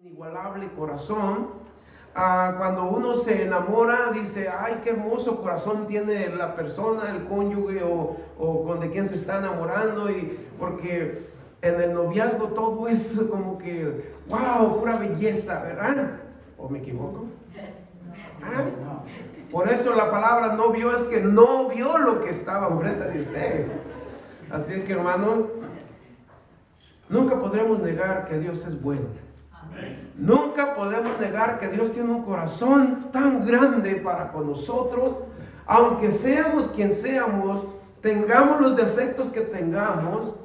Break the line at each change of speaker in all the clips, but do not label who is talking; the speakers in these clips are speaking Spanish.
Inigualable corazón. Cuando uno se enamora, dice, ay, qué hermoso corazón tiene la persona, el cónyuge o con de quien se está enamorando, y porque en el noviazgo todo es como que, wow, pura belleza, ¿verdad? ¿O me equivoco? Por eso la palabra no vio es que no vio lo que estaba enfrente de usted. Así que, hermano, nunca podremos negar que Dios es bueno. Nunca podemos negar que Dios tiene un corazón tan grande para con nosotros, aunque seamos quien seamos, tengamos los defectos que tengamos,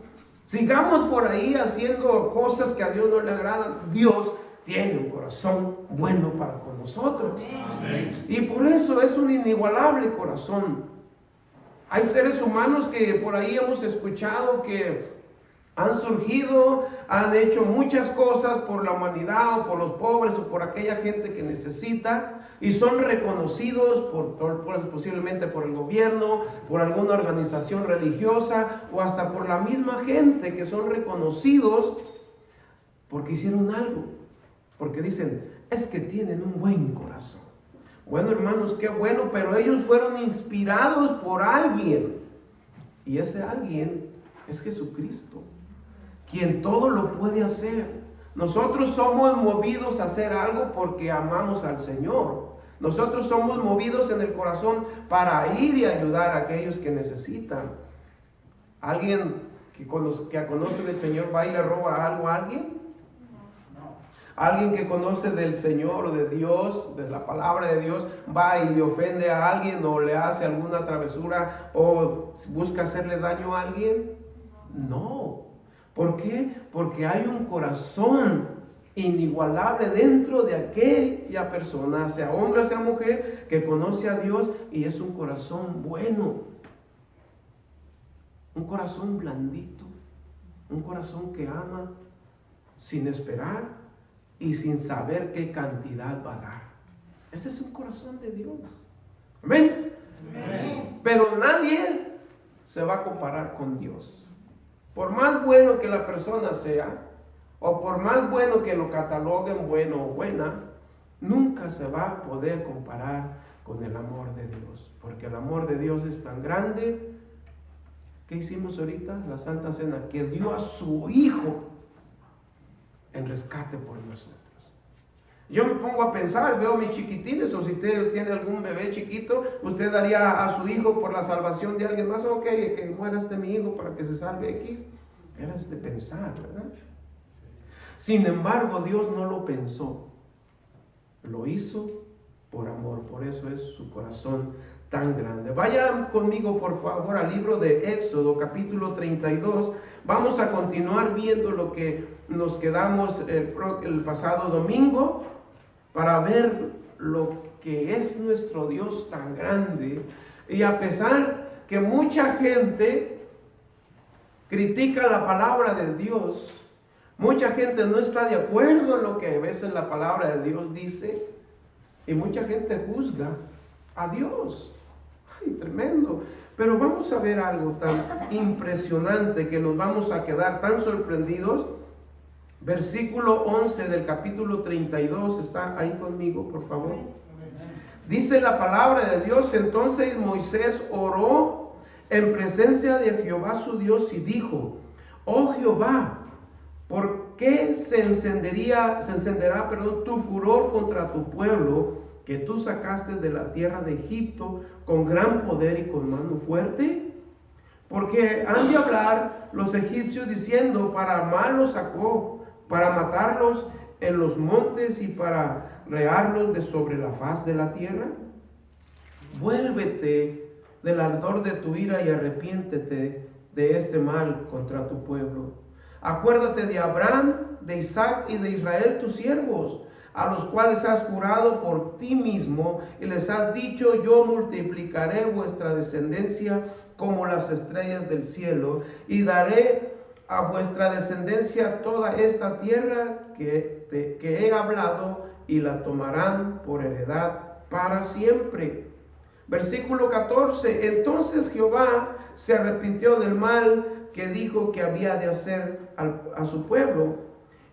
sigamos por ahí haciendo cosas que a Dios no le agradan. Dios tiene un corazón bueno para con nosotros. Amén. Y por eso es un inigualable corazón. Hay seres humanos que por ahí hemos escuchado que han surgido, han hecho muchas cosas por la humanidad o por los pobres o por aquella gente que necesita, y son reconocidos posiblemente por el gobierno, por alguna organización religiosa o hasta por la misma gente, que son reconocidos porque hicieron algo, porque dicen, es que tienen un buen corazón. Bueno, hermanos, qué bueno, pero ellos fueron inspirados por alguien, y ese alguien es Jesucristo, quien todo lo puede hacer. Nosotros somos movidos a hacer algo porque amamos al Señor. Nosotros somos movidos en el corazón para ir y ayudar a aquellos que necesitan. ¿Alguien que conoce del Señor va y le roba algo a alguien? ¿Alguien que conoce del Señor o de Dios, de la palabra de Dios, va y le ofende a alguien o le hace alguna travesura o busca hacerle daño a alguien? No. ¿Por qué? Porque hay un corazón inigualable dentro de aquella persona, sea hombre o sea mujer, que conoce a Dios, y es un corazón bueno, un corazón blandito, un corazón que ama sin esperar y sin saber qué cantidad va a dar. Ese es un corazón de Dios. Amén. Amén. Pero nadie se va a comparar con Dios. Por más bueno que la persona sea, o por más bueno que lo cataloguen bueno o buena, nunca se va a poder comparar con el amor de Dios. Porque el amor de Dios es tan grande. ¿Qué hicimos ahorita? La Santa Cena, que dio a su Hijo en rescate por nosotros. Yo me pongo a pensar, veo a mis chiquitines, o si usted tiene algún bebé chiquito, usted daría a su hijo por la salvación de alguien más. Ok, que muera mi hijo para que se salve aquí. Eras de pensar, ¿verdad? Sin embargo, Dios no lo pensó. Lo hizo por amor. Por eso es su corazón tan grande. Vayan conmigo, por favor, al libro de Éxodo, capítulo 32. Vamos a continuar viendo lo que nos quedamos el pasado domingo, para ver lo que es nuestro Dios tan grande. Y a pesar que mucha gente critica la palabra de Dios, mucha gente no está de acuerdo en lo que a veces la palabra de Dios dice, y mucha gente juzga a Dios. ¡Ay, tremendo! Pero vamos a ver algo tan impresionante que nos vamos a quedar tan sorprendidos. Versículo 11 del capítulo 32, está ahí conmigo, por favor. Dice la palabra de Dios: entonces Moisés oró en presencia de Jehová su Dios y dijo: oh Jehová, ¿por qué se encenderá tu furor contra tu pueblo, que tú sacaste de la tierra de Egipto con gran poder y con mano fuerte? Porque han de hablar los egipcios diciendo: para mal los sacó, para matarlos en los montes y para rearlos de sobre la faz de la tierra. Vuélvete del ardor de tu ira y arrepiéntete de este mal contra tu pueblo. Acuérdate de Abraham, de Isaac y de Israel tus siervos, a los cuales has jurado por ti mismo y les has dicho: yo multiplicaré vuestra descendencia como las estrellas del cielo, y daré a vuestra descendencia toda esta tierra que he hablado, y la tomarán por heredad para siempre. Versículo 14. Entonces Jehová se arrepintió del mal que dijo que había de hacer a su pueblo,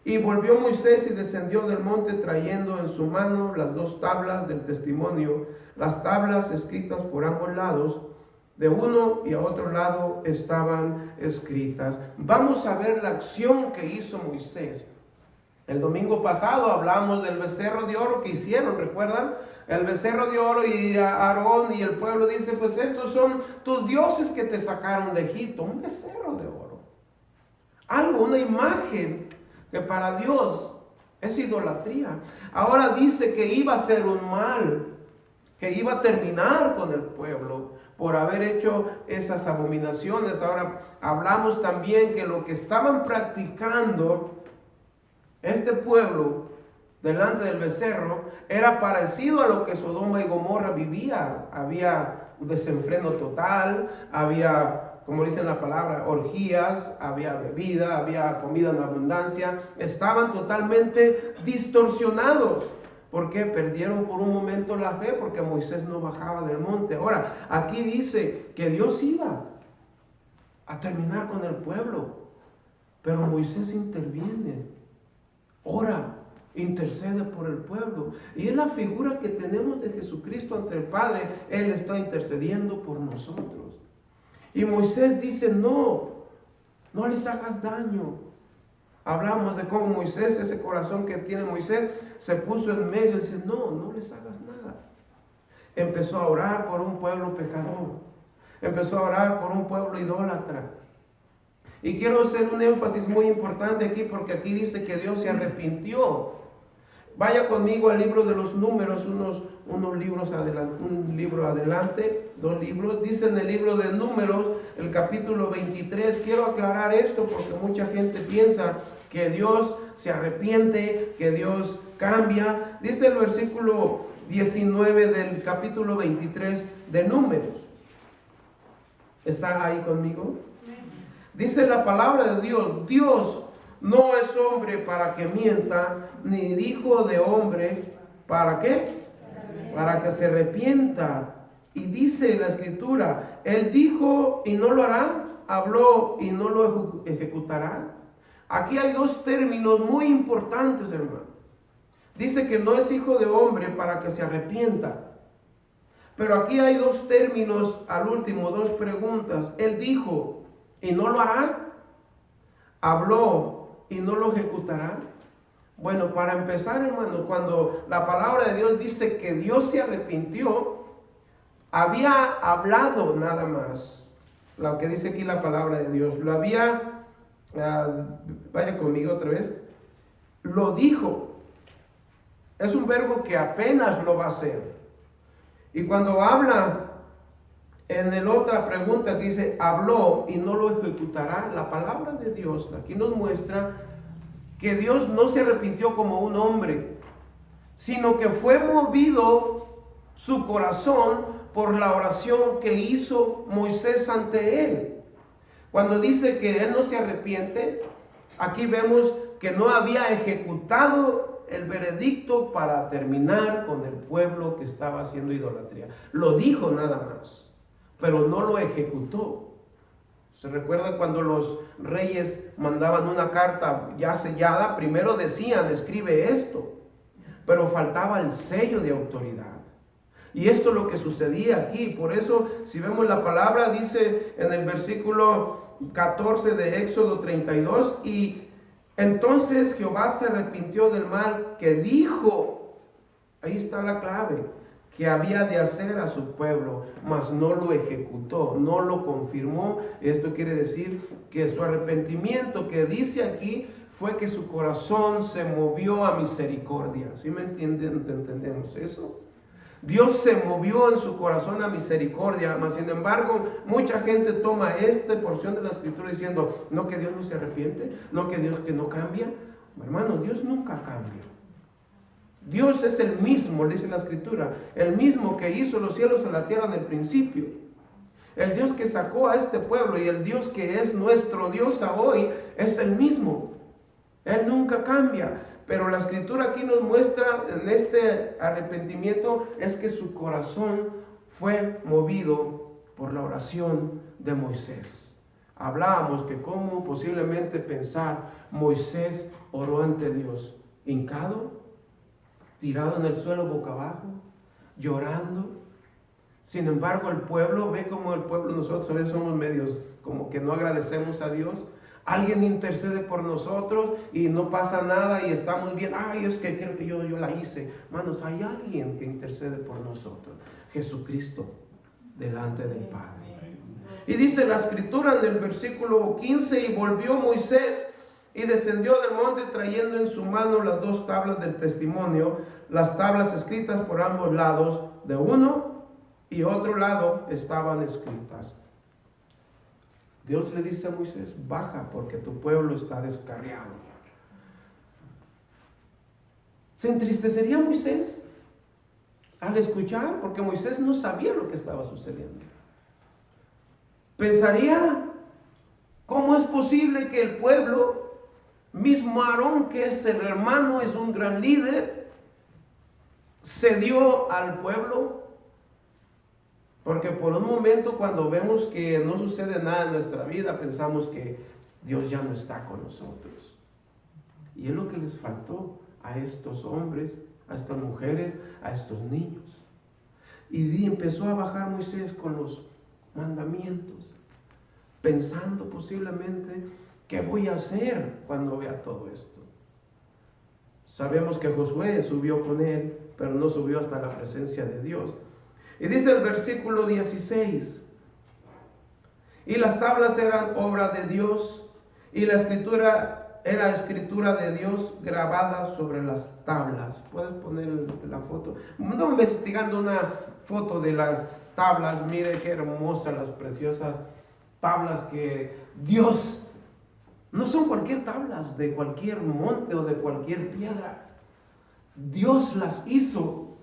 Y volvió Moisés y descendió del monte trayendo en su mano las 2 tablas del testimonio, las tablas escritas por ambos lados, de uno y a otro lado estaban escritas. Vamos a ver la acción que hizo Moisés. El domingo pasado hablamos del becerro de oro que hicieron, ¿recuerdan? El becerro de oro, y Aarón y el pueblo dice, pues estos son tus dioses que te sacaron de Egipto. Un becerro de oro. Algo, una imagen que para Dios es idolatría. Ahora dice que iba a ser un mal, que iba a terminar con el pueblo por haber hecho esas abominaciones. Ahora hablamos también que lo que estaban practicando este pueblo delante del becerro era parecido a lo que Sodoma y Gomorra vivía. Había desenfreno total, había, como dice la palabra, orgías, había bebida, había comida en abundancia. Estaban totalmente distorsionados. ¿Por qué? Perdieron por un momento la fe porque Moisés no bajaba del monte. Ahora, aquí dice que Dios iba a terminar con el pueblo, pero Moisés interviene, ora, intercede por el pueblo. Y es la figura que tenemos de Jesucristo ante el Padre. Él está intercediendo por nosotros. Y Moisés dice, no les hagas daño. Hablamos de cómo Moisés, ese corazón que tiene Moisés, se puso en medio y dice, no les hagas nada. Empezó a orar por un pueblo pecador. Empezó a orar por un pueblo idólatra. Y quiero hacer un énfasis muy importante aquí, porque aquí dice que Dios se arrepintió. Vaya conmigo al libro de los Números, unos libros adelante, un libro adelante, 2 libros. Dice en el libro de Números, el capítulo 23. Quiero aclarar esto porque mucha gente piensa que Dios se arrepiente, que Dios cambia. Dice el versículo 19 del capítulo 23 de Números. ¿Está ahí conmigo? Dice la palabra de Dios, Dios no es hombre para que mienta, ni hijo de hombre, ¿para qué? Para que se arrepienta. Y dice la escritura, Él dijo y no lo hará, habló y no lo ejecutará. Aquí hay 2 términos muy importantes, hermano. Dice que no es hijo de hombre para que se arrepienta. Pero aquí hay 2 términos al último, 2 preguntas. Él dijo y no lo hará, habló y no lo ejecutará. Bueno, para empezar, hermano, cuando la palabra de Dios dice que Dios se arrepintió, había hablado nada más. Lo que dice aquí la palabra de Dios, lo había, vaya conmigo otra vez, lo dijo. Es un verbo que apenas lo va a hacer. Y cuando habla en la otra pregunta que dice, habló y no lo ejecutará, la palabra de Dios aquí nos muestra que Dios no se arrepintió como un hombre, sino que fue movido su corazón por la oración que hizo Moisés ante él. Cuando dice que él no se arrepiente, aquí vemos que no había ejecutado el veredicto para terminar con el pueblo que estaba haciendo idolatría. Lo dijo nada más, pero no lo ejecutó. ¿Se recuerda cuando los reyes mandaban una carta ya sellada? Primero decían, escribe esto, pero faltaba el sello de autoridad. Y esto es lo que sucedía aquí. Por eso, si vemos la palabra, dice en el versículo 14 de Éxodo 32, y entonces Jehová se arrepintió del mal que dijo, ahí está la clave, que había de hacer a su pueblo, mas no lo ejecutó, no lo confirmó. Esto quiere decir que su arrepentimiento que dice aquí fue que su corazón se movió a misericordia. ¿Sí me entienden? ¿Entendemos eso? Dios se movió en su corazón a misericordia, mas sin embargo mucha gente toma esta porción de la escritura diciendo, no, que Dios no se arrepiente, no, que Dios que no cambia. Hermano, Dios nunca cambia. Dios es el mismo, dice la escritura, el mismo que hizo los cielos y la tierra en el principio. El Dios que sacó a este pueblo y el Dios que es nuestro Dios a hoy es el mismo. Él nunca cambia. Pero la escritura aquí nos muestra en este arrepentimiento es que su corazón fue movido por la oración de Moisés. Hablábamos que cómo posiblemente pensar Moisés oró ante Dios, hincado, tirado en el suelo boca abajo, llorando. Sin embargo, el pueblo, ve como el pueblo, nosotros a veces somos medios como que no agradecemos a Dios. Alguien intercede por nosotros y no pasa nada y estamos bien. Ay, es que creo que yo la hice. Hermanos, hay alguien que intercede por nosotros. Jesucristo, delante del Padre. Y dice la escritura en el versículo 15, y volvió Moisés y descendió del monte trayendo en su mano las 2 tablas del testimonio, las tablas escritas por ambos lados, de uno y otro lado estaban escritas. Dios le dice a Moisés, baja porque tu pueblo está descarriado. ¿Se entristecería Moisés al escuchar? Porque Moisés no sabía lo que estaba sucediendo. Pensaría, ¿cómo es posible que el pueblo, mismo Aarón, que es el hermano, es un gran líder, cedió al pueblo? Porque por un momento cuando vemos que no sucede nada en nuestra vida, pensamos que Dios ya no está con nosotros. Y es lo que les faltó a estos hombres, a estas mujeres, a estos niños. Y empezó a bajar Moisés con los mandamientos, pensando posiblemente, ¿qué voy a hacer cuando vea todo esto? Sabemos que Josué subió con él, pero no subió hasta la presencia de Dios. Y dice el versículo 16, y las tablas eran obra de Dios, y la escritura era escritura de Dios grabada sobre las tablas. ¿Puedes poner la foto? Ando investigando una foto de las tablas. Mire qué hermosas las preciosas tablas que Dios, no son cualquier tablas de cualquier monte o de cualquier piedra. Dios las hizo,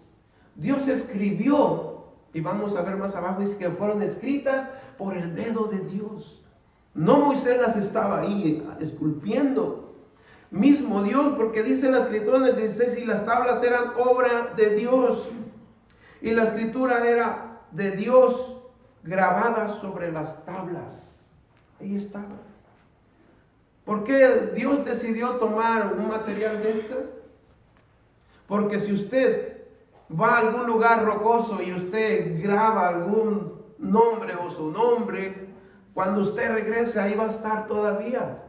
Dios escribió. Y vamos a ver más abajo, dice que fueron escritas por el dedo de Dios. No Moisés las estaba ahí esculpiendo. Mismo Dios, porque dice la escritura en el 16, y las tablas eran obra de Dios. Y la escritura era de Dios grabada sobre las tablas. Ahí estaba. ¿Por qué Dios decidió tomar un material de este? Porque si usted va a algún lugar rocoso y usted graba algún nombre o su nombre, cuando usted regrese ahí va a estar todavía.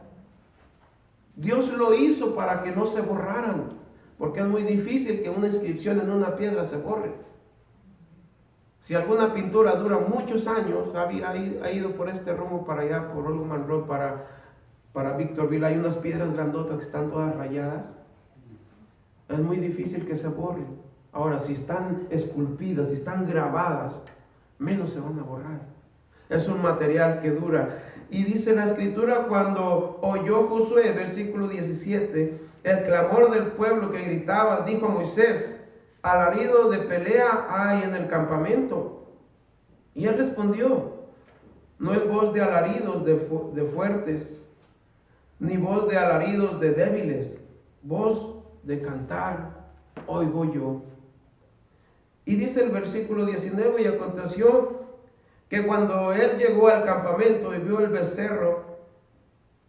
Dios lo hizo para que no se borraran, porque es muy difícil que una inscripción en una piedra se borre. Si alguna pintura dura muchos años, ha ido por este rumbo para allá, por Old Man Road, para Victorville, hay unas piedras grandotas que están todas rayadas. Es muy difícil que se borren. Ahora, si están esculpidas, si están grabadas, menos se van a borrar. Es un material que dura. Y dice la escritura, cuando oyó Josué, versículo 17, el clamor del pueblo que gritaba, dijo a Moisés, alarido de pelea hay en el campamento. Y él respondió, no es voz de alaridos de fuertes, ni voz de alaridos de débiles, voz de cantar oigo yo. Y dice el versículo 19, y aconteció que cuando él llegó al campamento y vio el becerro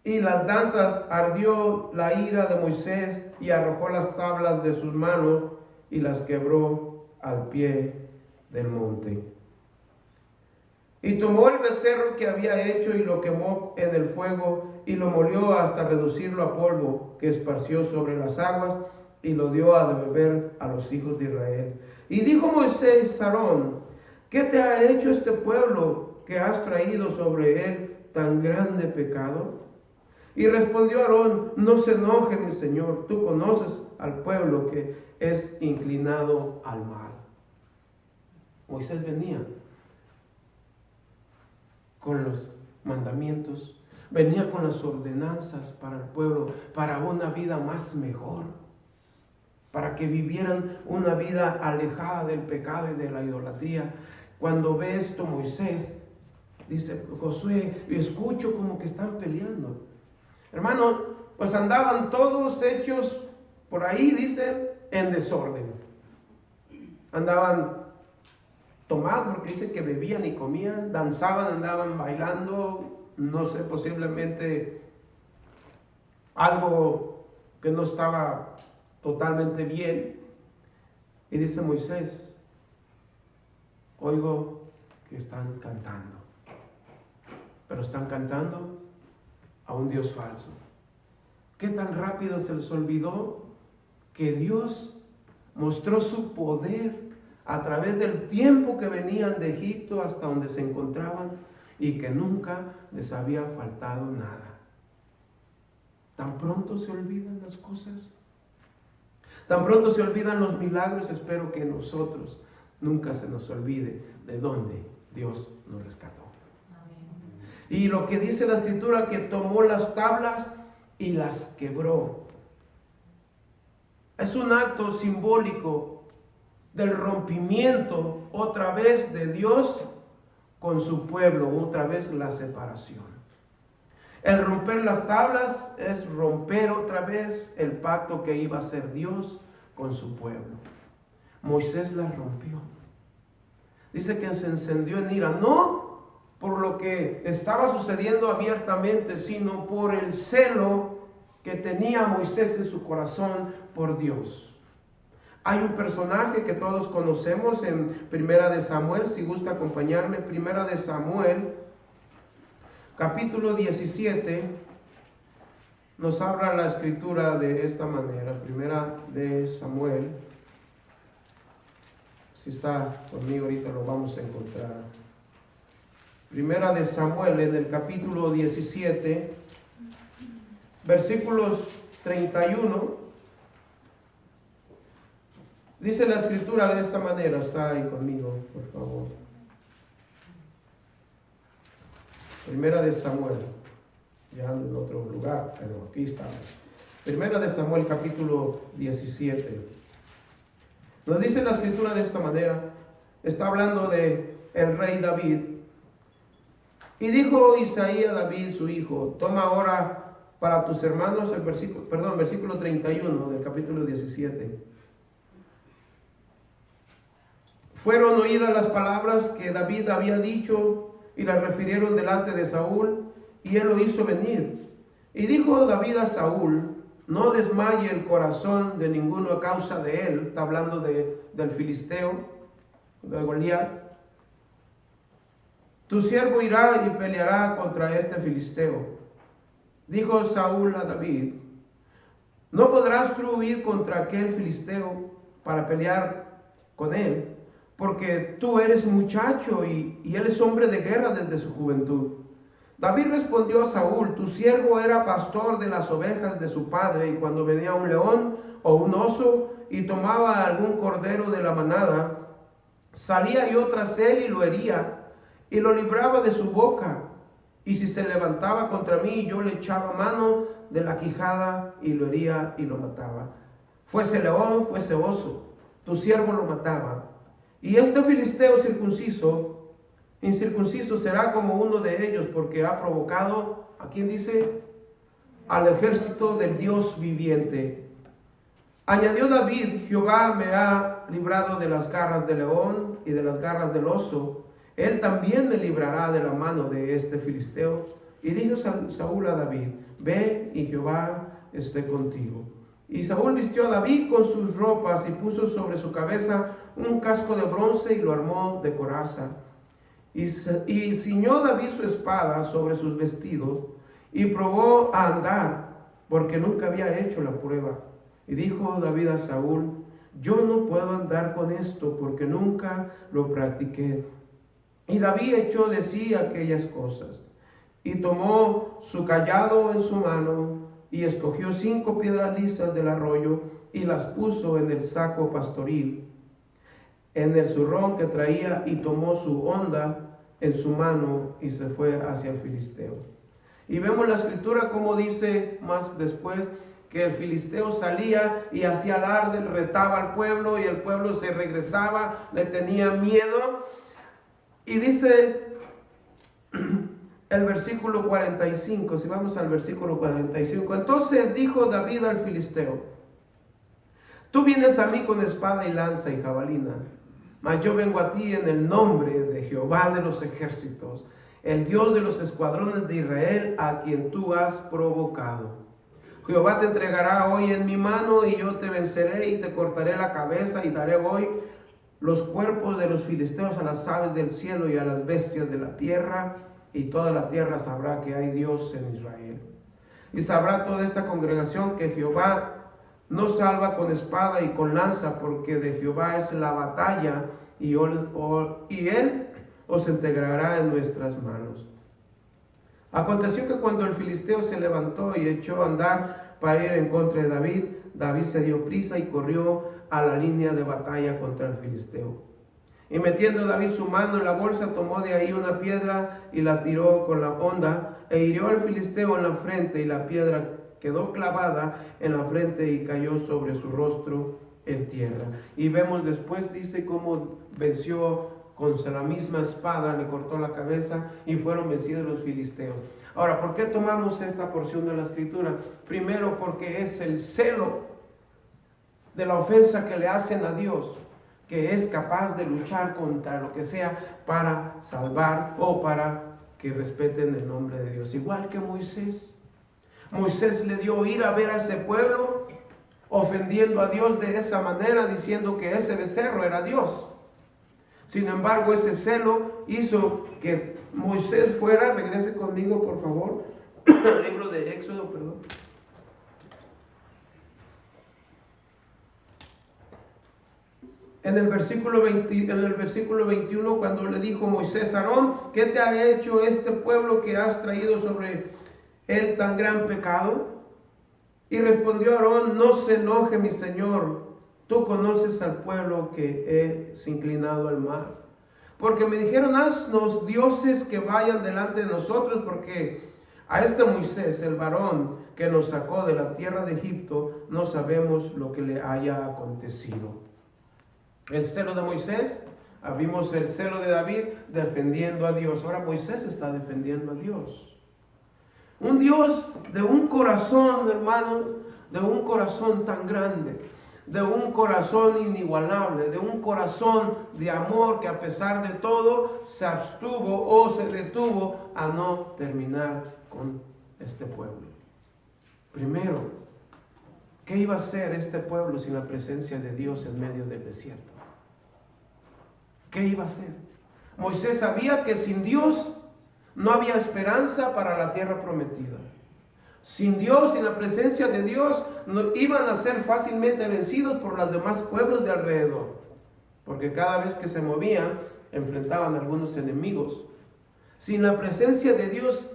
y las danzas, ardió la ira de Moisés y arrojó las tablas de sus manos y las quebró al pie del monte. Y tomó el becerro que había hecho y lo quemó en el fuego y lo molió hasta reducirlo a polvo que esparció sobre las aguas y lo dio a beber a los hijos de Israel. Y dijo Moisés a Aarón, ¿qué te ha hecho este pueblo que has traído sobre él tan grande pecado? Y respondió Aarón, no se enoje mi señor, tú conoces al pueblo que es inclinado al mal. Moisés venía con los mandamientos, venía con las ordenanzas para el pueblo, para una vida más mejor, para que vivieran una vida alejada del pecado y de la idolatría. Cuando ve esto Moisés, dice Josué, yo escucho como que están peleando. Hermano, pues andaban todos hechos por ahí, dicen, en desorden. Andaban tomados porque dicen que bebían y comían, danzaban, andaban bailando, no sé, posiblemente algo que no estaba totalmente bien. Y dice Moisés, oigo que están cantando, pero están cantando a un Dios falso. ¿Qué tan rápido se les olvidó que Dios mostró su poder a través del tiempo que venían de Egipto hasta donde se encontraban y que nunca les había faltado nada? ¿Tan pronto se olvidan las cosas? ¿Tan pronto se olvidan los milagros? Espero que nosotros nunca se nos olvide de dónde Dios nos rescató. Amén. Y lo que dice la Escritura, que tomó las tablas y las quebró. Es un acto simbólico del rompimiento otra vez de Dios con su pueblo, otra vez la separación. El romper las tablas es romper otra vez el pacto que iba a hacer Dios con su pueblo. Moisés las rompió. Dice que se encendió en ira, no por lo que estaba sucediendo abiertamente, sino por el celo que tenía Moisés en su corazón por Dios. Hay un personaje que todos conocemos en Primera de Samuel, si gusta acompañarme, Primera de Samuel, capítulo 17, nos habla la Escritura de esta manera. Primera de Samuel, si está conmigo ahorita lo vamos a encontrar. Primera de Samuel, en el capítulo 17, versículos 31, dice la Escritura de esta manera. Está ahí conmigo, por favor. Primera de Samuel, ya en otro lugar, pero aquí está. Primera de Samuel, capítulo 17. Nos dice la Escritura de esta manera. Está hablando de el rey David. Y dijo Isaías a David, su hijo, toma ahora para tus hermanos el versículo 31 del capítulo 17. Fueron oídas las palabras que David había dicho y las refirieron delante de Saúl, y él lo hizo venir. Y dijo David a Saúl, no desmaye el corazón de ninguno a causa de él. Está hablando del filisteo, de Goliat. Tu siervo irá y peleará contra este filisteo. Dijo Saúl a David, no podrás tú ir contra aquel filisteo para pelear con él, porque tú eres muchacho y él es hombre de guerra desde su juventud. David respondió a Saúl, tu siervo era pastor de las ovejas de su padre, y cuando venía un león o un oso y tomaba algún cordero de la manada, salía yo tras él y lo hería, y lo libraba de su boca. Y si se levantaba contra mí, yo le echaba mano de la quijada y lo hería y lo mataba. Fuese león, fuese oso, tu siervo lo mataba. Y este filisteo incircunciso será como uno de ellos, porque ha provocado, ¿a quién dice? Al ejército del Dios viviente. Añadió David, Jehová me ha librado de las garras del león y de las garras del oso. Él también me librará de la mano de este filisteo. Y dijo Saúl a David, ve y Jehová esté contigo. Y Saúl vistió a David con sus ropas y puso sobre su cabeza un casco de bronce y lo armó de coraza. Y ciñó David su espada sobre sus vestidos y probó a andar, porque nunca había hecho la prueba. Y dijo David a Saúl, yo no puedo andar con esto porque nunca lo practiqué. Y David echó de sí aquellas cosas, y tomó su cayado en su mano, y escogió 5 piedras lisas del arroyo, y las puso en el saco pastoril, en el zurrón que traía, y tomó su honda en su mano, y se fue hacia el filisteo. Y vemos la Escritura como dice más después, que el filisteo salía y hacía alarde, retaba al pueblo, y el pueblo se regresaba, le tenía miedo. Y dice el versículo 45, si vamos al versículo 45, entonces dijo David al filisteo, tú vienes a mí con espada y lanza y jabalina, mas yo vengo a ti en el nombre de Jehová de los ejércitos, el Dios de los escuadrones de Israel, a quien tú has provocado. Jehová te entregará hoy en mi mano y yo te venceré y te cortaré la cabeza y daré hoy los cuerpos de los filisteos a las aves del cielo y a las bestias de la tierra, y toda la tierra sabrá que hay Dios en Israel. Y sabrá toda esta congregación que Jehová no salva con espada y con lanza, porque de Jehová es la batalla, y él os entregará en nuestras manos. Aconteció que cuando el filisteo se levantó y echó a andar para ir en contra de David, David se dio prisa y corrió a la línea de batalla contra el filisteo. Y metiendo David su mano en la bolsa, tomó de ahí una piedra y la tiró con la honda, e hirió al filisteo en la frente, y la piedra quedó clavada en la frente y cayó sobre su rostro en tierra. Y vemos después, dice, cómo venció con la misma espada, le cortó la cabeza y fueron vencidos los filisteos. Ahora, ¿por qué tomamos esta porción de la escritura? Primero, porque es el celo de la ofensa que le hacen a Dios, que es capaz de luchar contra lo que sea para salvar o para que respeten el nombre de Dios. Igual que Moisés. Moisés le dio ir a ver a ese pueblo ofendiendo a Dios de esa manera, diciendo que ese becerro era Dios. Sin embargo, ese celo hizo que Moisés fuera, regrese conmigo por favor, al libro de Éxodo, perdón. En el versículo 21, cuando le dijo Moisés a Aarón, ¿qué te ha hecho este pueblo que has traído sobre él tan gran pecado? Y respondió Aarón, no se enoje mi señor, tú conoces al pueblo que es inclinado al mar. Porque me dijeron, haznos dioses que vayan delante de nosotros, porque a este Moisés, el varón que nos sacó de la tierra de Egipto, no sabemos lo que le haya acontecido. El celo de Moisés, vimos el celo de David defendiendo a Dios. Ahora Moisés está defendiendo a Dios. Un Dios de un corazón, hermano, de un corazón tan grande, de un corazón inigualable, de un corazón de amor que a pesar de todo se abstuvo o se detuvo a no terminar con este pueblo. Primero, ¿qué iba a hacer este pueblo sin la presencia de Dios en medio del desierto? ¿Qué iba a hacer? Moisés sabía que sin Dios no había esperanza para la tierra prometida. Sin Dios, sin la presencia de Dios, no iban a ser fácilmente vencidos por los demás pueblos de alrededor. Porque cada vez que se movían, enfrentaban a algunos enemigos. Sin la presencia de Dios,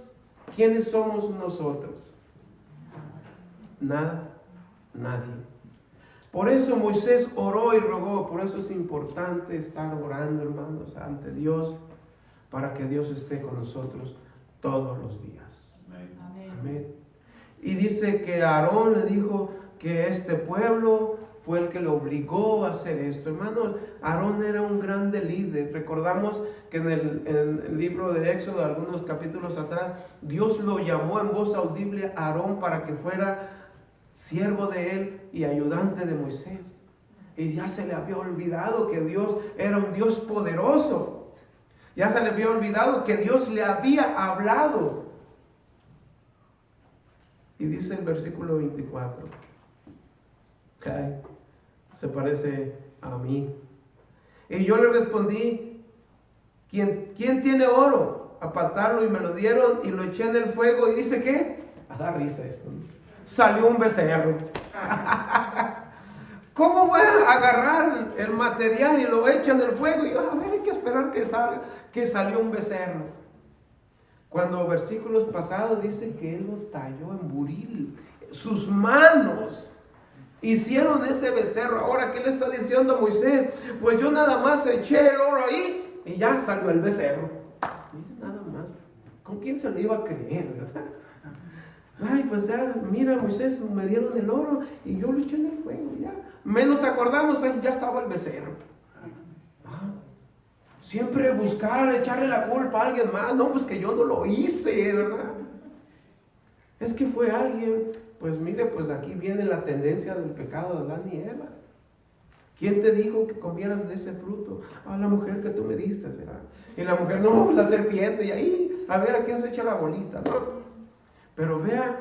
¿quiénes somos nosotros? Nada, nadie. Por eso Moisés oró y rogó. Por eso es importante estar orando, hermanos, ante Dios, para que Dios esté con nosotros todos los días. Amén. Amén. Y dice que Aarón le dijo que este pueblo fue el que lo obligó a hacer esto. Hermanos, Aarón era un grande líder. Recordamos que en el libro de Éxodo, algunos capítulos atrás, Dios lo llamó en voz audible a Aarón para que fuera siervo de él y ayudante de Moisés. Y ya se le había olvidado que Dios era un Dios poderoso. Ya se le había olvidado que Dios le había hablado. Y dice el versículo 24, okay, se parece a mí. Y yo le respondí, ¿quién tiene oro? Apartarlo, y me lo dieron y lo eché en el fuego. Y dice, ¿qué? Da risa esto, ¿no? Salió un becerro. ¿Cómo voy a agarrar el material y lo echan en el fuego? Y yo, a ver, hay que esperar que salga, que salió un becerro. Cuando versículos pasados dice que él lo talló en buril. Sus manos hicieron ese becerro. Ahora, ¿qué le está diciendo Moisés? Pues yo nada más eché el oro ahí y ya salió el becerro. Nada más. ¿Con quién se lo iba a creer, verdad? Ay, pues ya, mira, Moisés, me dieron el oro y yo lo eché en el fuego, ya. Menos acordamos, ahí ya estaba el becerro. Siempre buscar, echarle la culpa a alguien más. No, pues que yo no lo hice, ¿verdad? Es que fue alguien. Pues mire, pues aquí viene la tendencia del pecado de Adán y Eva. ¿Quién te dijo que comieras de ese fruto? Ah, la mujer que tú me diste, ¿verdad? Y la mujer, no, la serpiente, y ahí, a ver, ¿a quién se echa la bolita? No. Pero vea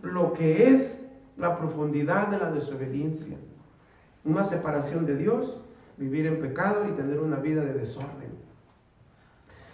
lo que es la profundidad de la desobediencia. Una separación de Dios, vivir en pecado y tener una vida de desorden.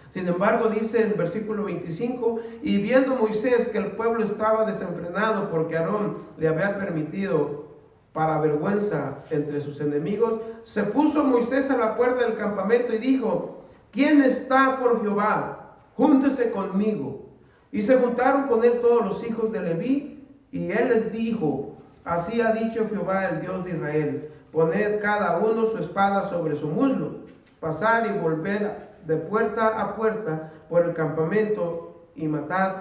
Sin embargo, dice en el versículo 25, y viendo Moisés que el pueblo estaba desenfrenado porque Aarón le había permitido para vergüenza entre sus enemigos, se puso Moisés a la puerta del campamento y dijo: ¿quién está por Jehová? Júntese conmigo. Y se juntaron con él todos los hijos de Leví, y él les dijo: así ha dicho Jehová, el Dios de Israel, poned cada uno su espada sobre su muslo, pasar y volver de puerta a puerta por el campamento, y matad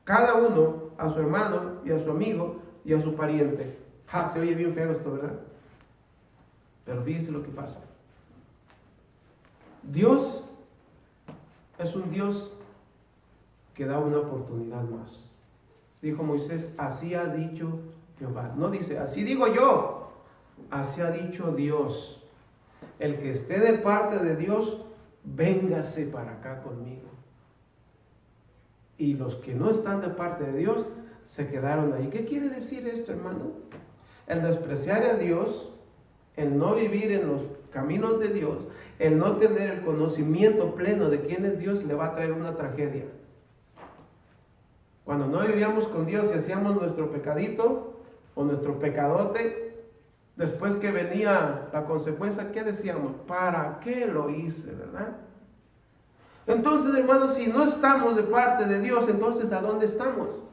cada uno a su hermano y a su amigo y a su pariente. Se oye bien feo esto, ¿verdad? Pero fíjense lo que pasa. Dios es un Dios que da una oportunidad más. Dijo Moisés: así ha dicho Jehová. No dice: así digo yo. Así ha dicho Dios. El que esté de parte de Dios, véngase para acá conmigo. Y los que no están de parte de Dios se quedaron ahí. ¿Qué quiere decir esto, hermano? El despreciar a Dios, el no vivir en los caminos de Dios, el no tener el conocimiento pleno de quién es Dios, le va a traer una tragedia. Cuando no vivíamos con Dios y hacíamos nuestro pecadito o nuestro pecadote, después que venía la consecuencia, ¿qué decíamos? ¿Para qué lo hice, verdad? Entonces, hermanos, si no estamos de parte de Dios, entonces ¿a dónde estamos?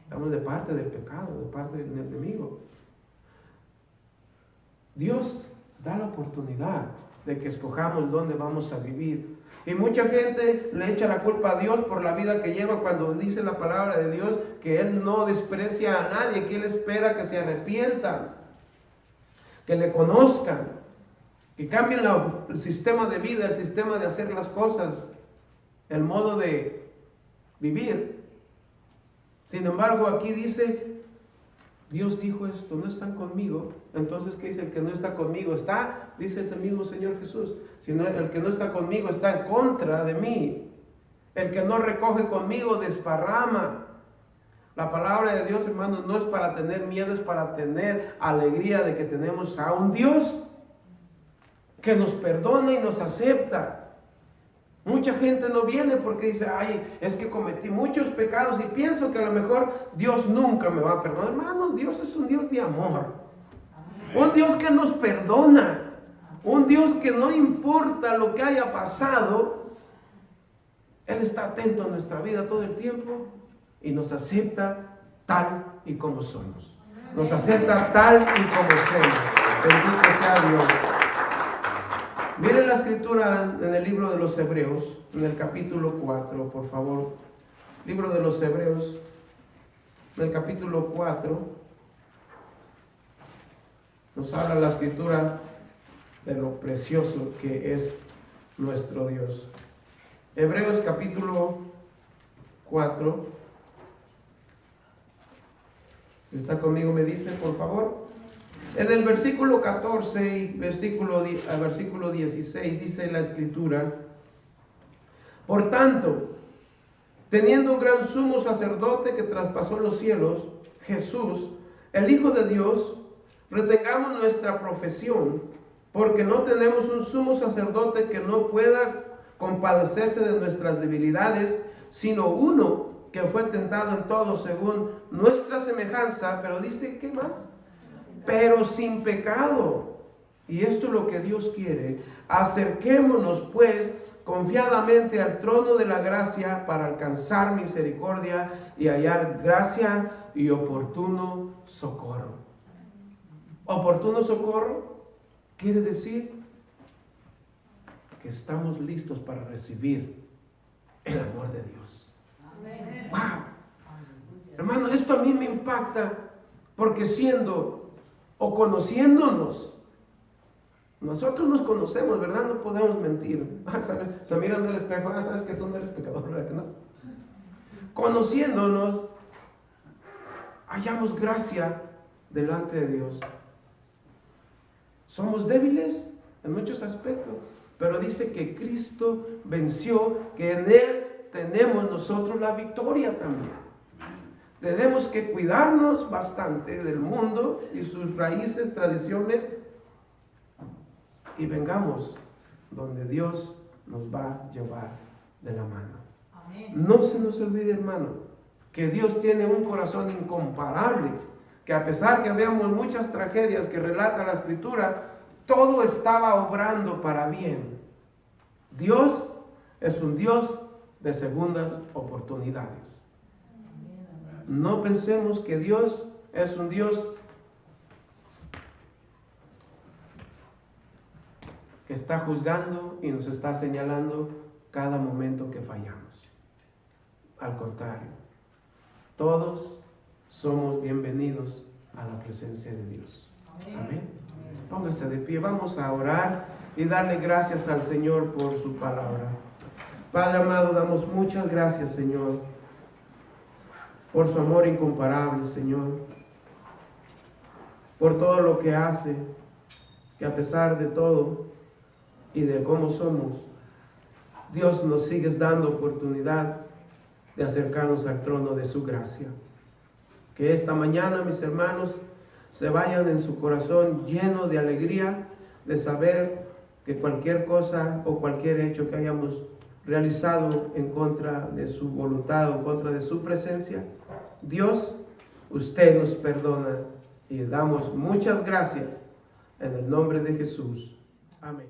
Estamos de parte del pecado, de parte del enemigo. Dios da la oportunidad de que escojamos dónde vamos a vivir. Y mucha gente le echa la culpa a Dios por la vida que lleva, cuando dice la palabra de Dios que Él no desprecia a nadie, que Él espera que se arrepientan, que le conozcan, que cambien el sistema de vida, el sistema de hacer las cosas, el modo de vivir. Sin embargo, aquí dice, Dios dijo esto: no están conmigo. Entonces, ¿qué dice? El que no está conmigo está, dice el mismo Señor Jesús, sino el que no está conmigo está en contra de mí. El que no recoge conmigo desparrama. La palabra de Dios, hermanos, no es para tener miedo, es para tener alegría de que tenemos a un Dios que nos perdona y nos acepta. Mucha gente no viene porque dice: ay, es que cometí muchos pecados y pienso que a lo mejor Dios nunca me va a perdonar. Hermanos, Dios es un Dios de amor. Un Dios que nos perdona. Un Dios que no importa lo que haya pasado, Él está atento a nuestra vida todo el tiempo y nos acepta tal y como somos. Nos acepta tal y como somos. Bendito sea Dios. Miren la escritura en el libro de los Hebreos, en el capítulo 4, por favor. Libro de los Hebreos, en el capítulo 4, nos habla la escritura de lo precioso que es nuestro Dios. Hebreos capítulo 4. Si está conmigo, me dice, por favor. En el versículo 14 y versículo 16 dice la escritura: por tanto, teniendo un gran sumo sacerdote que traspasó los cielos, Jesús, el Hijo de Dios, retengamos nuestra profesión, porque no tenemos un sumo sacerdote que no pueda compadecerse de nuestras debilidades, sino uno que fue tentado en todo según nuestra semejanza, pero dice, ¿qué más? Pero sin pecado. Y esto es lo que Dios quiere. Acerquémonos pues confiadamente al trono de la gracia para alcanzar misericordia y hallar gracia y oportuno socorro. Oportuno socorro quiere decir que estamos listos para recibir el amor de Dios. Amén. ¡Wow! Hermano, esto a mí me impacta, porque siendo o conociéndonos, nosotros nos conocemos, ¿verdad? No podemos mentir. ¿Sabes? Se miran en el espejo, sabes que tú no eres pecador, ¿verdad que no? Conociéndonos, hallamos gracia delante de Dios. Somos débiles en muchos aspectos, pero dice que Cristo venció, que en Él tenemos nosotros la victoria también. Tenemos que cuidarnos bastante del mundo y sus raíces, tradiciones, y vengamos donde Dios nos va a llevar de la mano. Amén. No se nos olvide, hermano, que Dios tiene un corazón incomparable, que a pesar que veamos muchas tragedias que relata la Escritura, todo estaba obrando para bien. Dios es un Dios de segundas oportunidades. No pensemos que Dios es un Dios que está juzgando y nos está señalando cada momento que fallamos. Al contrario, todos somos bienvenidos a la presencia de Dios. Amén. Póngase de pie, vamos a orar y darle gracias al Señor por su palabra. Padre amado, damos muchas gracias, Señor, por su amor incomparable, Señor, por todo lo que hace, que a pesar de todo y de cómo somos, Dios nos sigue dando oportunidad de acercarnos al trono de su gracia. Que esta mañana, mis hermanos, se vayan en su corazón lleno de alegría de saber que cualquier cosa o cualquier hecho que hayamos realizado en contra de su voluntad o en contra de su presencia, Dios, usted nos perdona y damos muchas gracias en el nombre de Jesús. Amén.